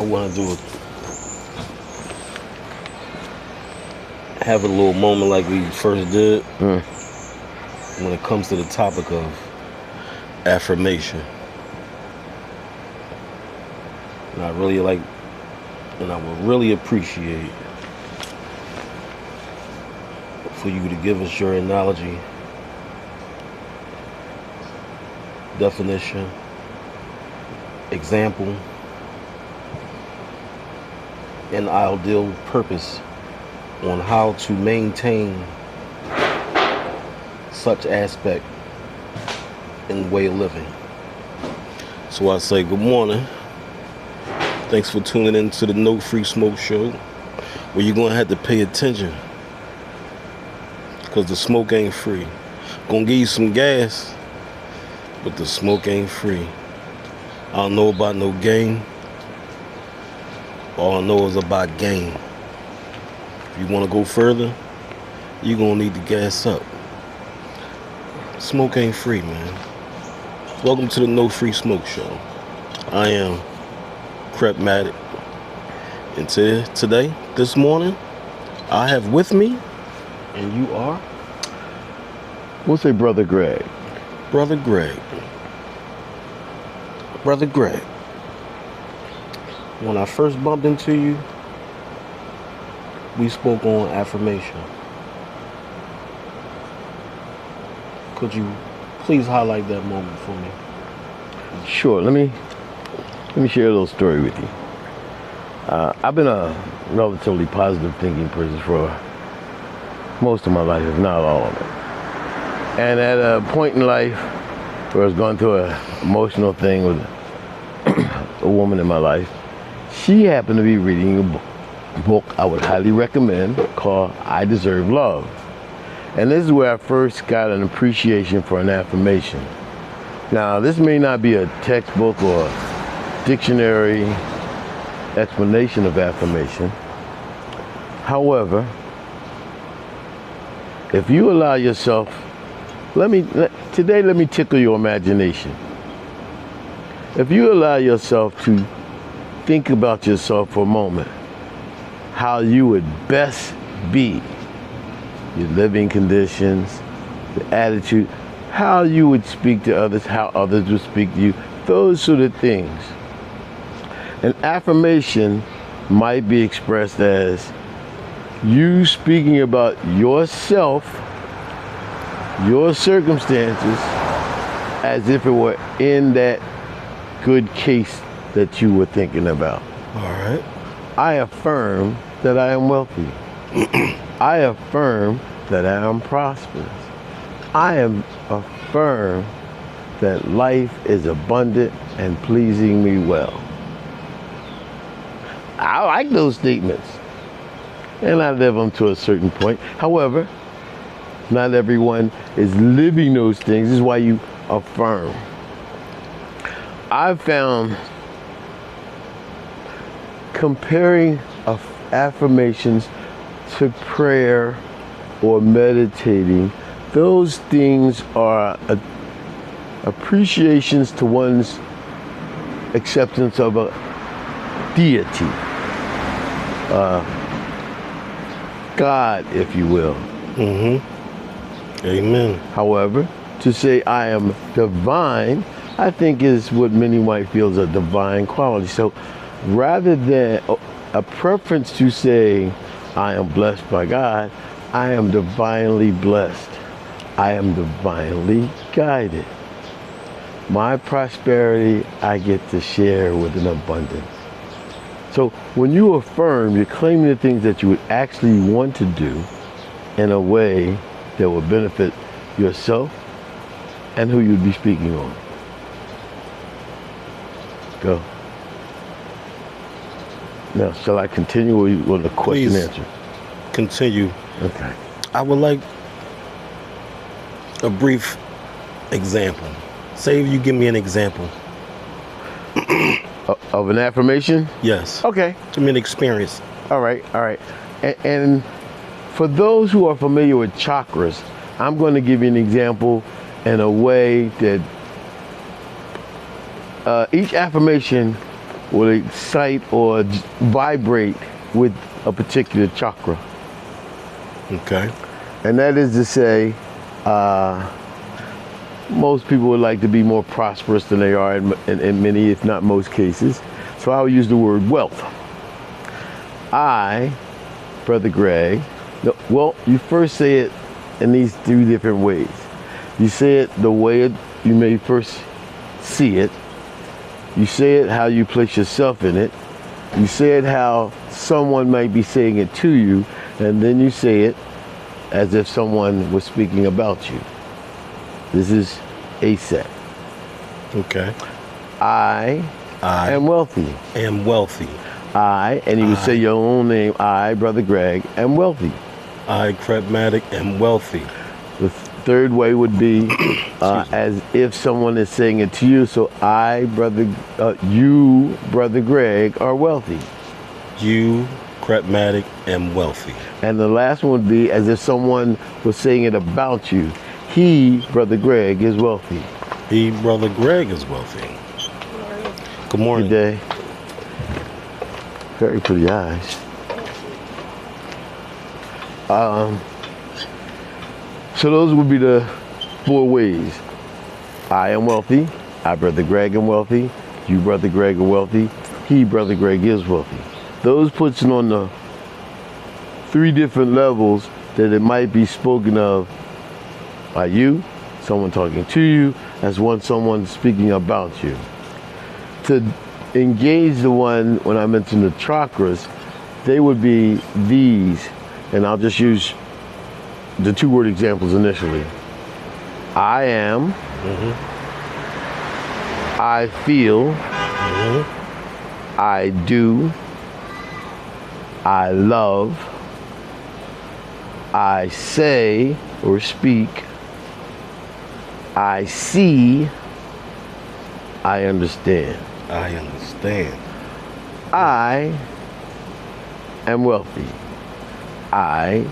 want to have a little moment like we first did when it comes to the topic of affirmation. And I really like, and I would really appreciate for you to give us your analogy, definition, example, and ideal purpose on how to maintain such aspect in way of living. So I say good morning. Thanks for tuning in to the NoFreeSmokes Show, where you're gonna have to pay attention, because the smoke ain't free. Gonna give you some gas, but the smoke ain't free. I don't know about no game. All I know is about game. If you want to go further, you're going to need to gas up. Smoke ain't free, man. Welcome to the NoFreeSmokes Show. I am CrepMatic. And today, this morning, I have with me, and you are? We'll say Brother Greg. Brother Greg. Brother Greg. When I first bumped into you, we spoke on affirmation. Could you please highlight that moment for me? Sure. Let me share a little story with you. I've been a relatively positive thinking person for most of my life, if not all of it. And at a point in life where I was going through an emotional thing with a woman in my life, she happened to be reading a book I would highly recommend called I Deserve Love. And this is where I first got an appreciation for an affirmation. Now, this may not be a textbook or dictionary explanation of affirmation. However, if you allow yourself, today let me tickle your imagination. If you allow yourself to think about yourself for a moment, how you would best be, your living conditions, the attitude, how you would speak to others, how others would speak to you, those sort of things. An affirmation might be expressed as you speaking about yourself, your circumstances, as if it were in that good case that you were thinking about. All right. I affirm that I am wealthy. I affirm that I am prosperous. I affirm that life is abundant and pleasing me well. I like those statements, and I live them to a certain point. However, not everyone is living those things. This is why you affirm. I've found comparing affirmations to prayer or meditating, those things are appreciations to one's acceptance of a deity, God, if you will. Amen. However, to say I am divine, I think is what many might feel is a divine quality. So rather than a preference to say I am blessed by God, I am divinely blessed. I am divinely guided. My prosperity I get to share with an abundance. So when you affirm, you're claiming the things that you would actually want to do in a way that will benefit yourself and who you'd be speaking on. Go. Now, shall I continue or you want a question Please answer? Continue. Okay. I would like a brief example. Say you give me an example. Of an affirmation? Yes. Okay. Give me an experience. All right. And for those who are familiar with chakras, I'm going to give you an example in a way that each affirmation will excite or vibrate with a particular chakra. Okay. And that is to say, most people would like to be more prosperous than they are in many, if not most cases. So I will use the word wealth. I, Brother Greg, well, you first say it in these three different ways. You say it the way you may first see it. You say it how you place yourself in it. You say it how someone might be saying it to you. And then you say it as if someone was speaking about you. This is a set. Okay. I am wealthy. Am wealthy. And you would say your own name. I, Brother Greg, am wealthy. I, CrepMatic, am wealthy. The third way would be as if someone is saying it to you. So you, Brother Greg, are wealthy. You, CrepMatic, am wealthy. And the last one would be as if someone was saying it about you. He, Brother Greg, is wealthy. He, Brother Greg, is wealthy. Good morning. Good day. Very pretty eyes. So those would be the four ways. I am wealthy. I, Brother Greg, am wealthy. You, Brother Greg, are wealthy. He, Brother Greg, is wealthy. Those puts it on the three different levels that it might be spoken of by you, someone talking to you, as someone speaking about you. To engage the one, when I mention the chakras, they would be these, and I'll just use the two-word examples initially. I am, I feel, I do, I love, I say or speak, I see, I understand. I understand. I am wealthy. I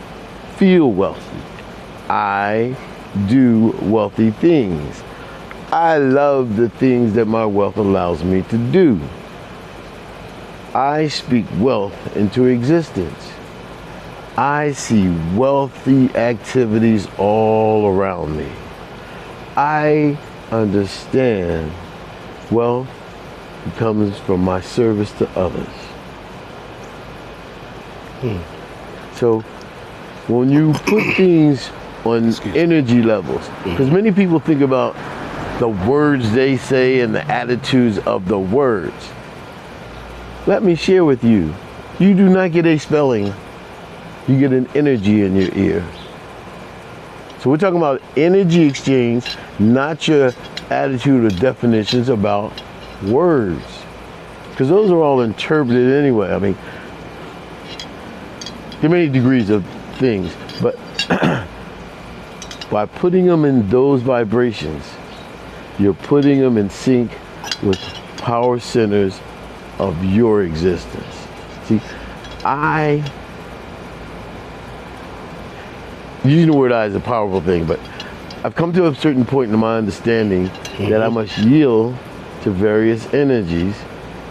feel wealthy. I do wealthy things. I love the things that my wealth allows me to do. I speak wealth into existence. I see wealthy activities all around me. I understand wealth comes from my service to others. So when you put things on energy levels, because many people think about the words they say and the attitudes of the words. Let me share with you, you do not get a spelling, you get an energy in your ear. So we're talking about energy exchange, not your attitude or definitions about words. Because those are all interpreted anyway. I mean, there are many degrees of things, but by putting them in those vibrations, you're putting them in sync with power centers of your existence. See, using the word I is a powerful thing, but I've come to a certain point in my understanding that I must yield to various energies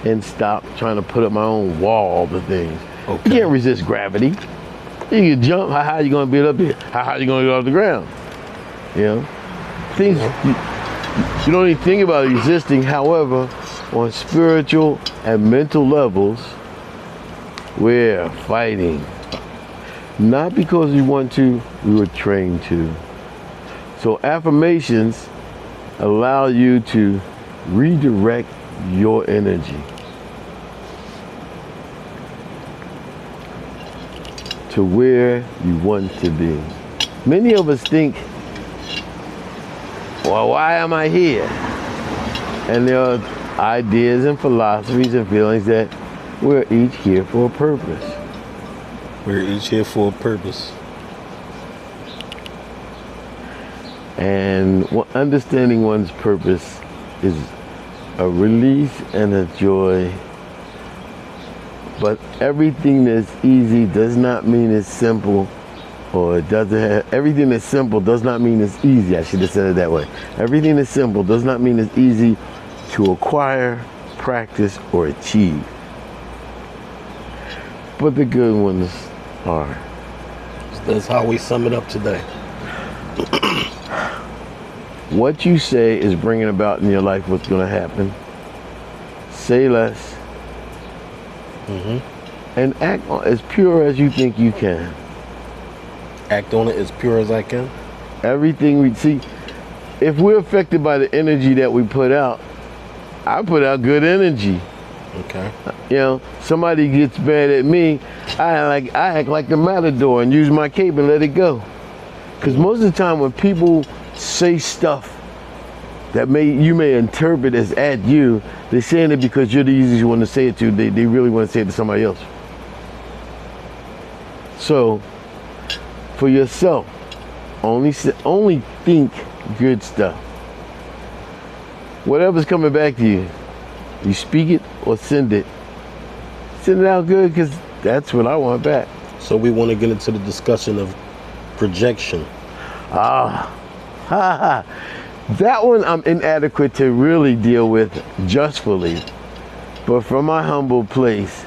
and stop trying to put up my own wall of things. Okay. You can't resist gravity. You can jump, how high are you going to be up here? How high are you going to get off the ground? You know? Things, you don't even think about existing. However, on spiritual and mental levels, we're fighting. Not because we want to, we were trained to. So affirmations allow you to redirect your energy to where you want to be. Many of us think, well, why am I here? And there are ideas and philosophies and feelings that we're each here for a purpose. We're each here for a purpose. And understanding one's purpose is a release and a joy. But everything that's easy does not mean it's simple, or it doesn't have, everything that's simple does not mean it's easy. I should have said it that way. Everything that's simple does not mean it's easy to acquire practice, or achieve. But the good ones are. That's how we sum it up today. What you say is bringing about in your life what's going to happen. Say less. And act as pure as you think you can. Act on it as pure as I can. Everything we see, if we're affected by the energy that we put out, I put out good energy. Okay. You know, somebody gets mad at me, I act like the matador and use my cape and let it go. Because most of the time when people say stuff that you may interpret as at you, they're saying it because you're the easiest one to say it to. They really want to say it to somebody else. So, for yourself, only think good stuff. Whatever's coming back to you, you speak it or send it. Send it out good, because that's what I want back. So we want to get into the discussion of projection. That one I'm inadequate to really deal with justfully. But from my humble place,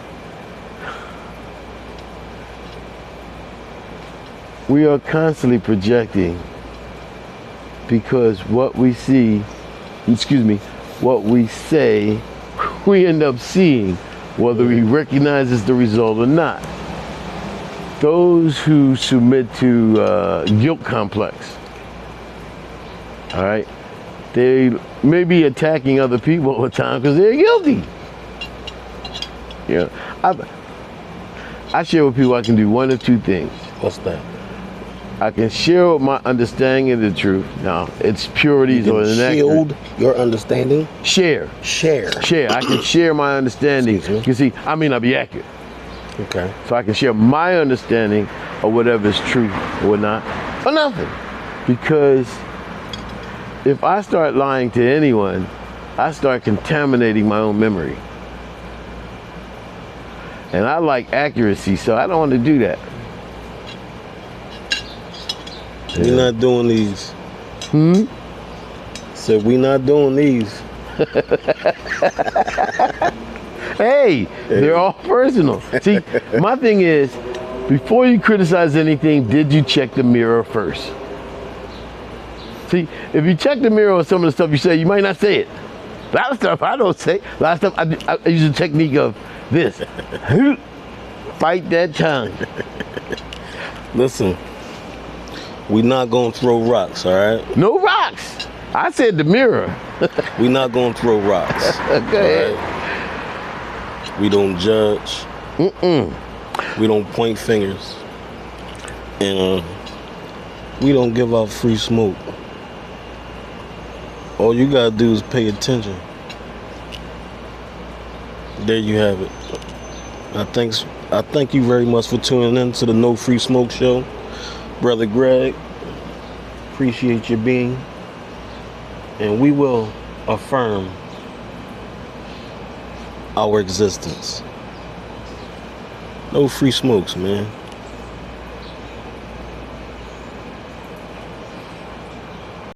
we are constantly projecting, because what we see, what we say, we end up seeing, whether we recognize it's the result or not. Those who submit to guilt complex, all right, they may be attacking other people all the time because they're guilty. Yeah, I share with people I can do one of two things. What's that? I can share my understanding of the truth. Now, it's purities or inaccurate. Shield your understanding? Share. I can share my understanding. You see, I may not be accurate. Okay. So I can share my understanding of whatever is true or not, or nothing. Because if I start lying to anyone, I start contaminating my own memory. And I like accuracy, so I don't want to do that. We're not doing these. So we're not doing these. Hey, they're all personal. See, my thing is, before you criticize anything, did you check the mirror first? See, if you check the mirror on some of the stuff you say, you might not say it. A lot of stuff I don't say. A lot of stuff I use the technique of this. Fight that tongue. Listen, we're not gonna throw rocks, all right? No rocks. I said the mirror. We're not gonna throw rocks. Go ahead. Right? We don't judge. We don't point fingers. And we don't give out free smoke. All you gotta do is pay attention. There you have it. I thank you very much for tuning in to the No Free Smoke Show. Brother Greg, appreciate your being. And we will affirm our existence. No free smokes, man.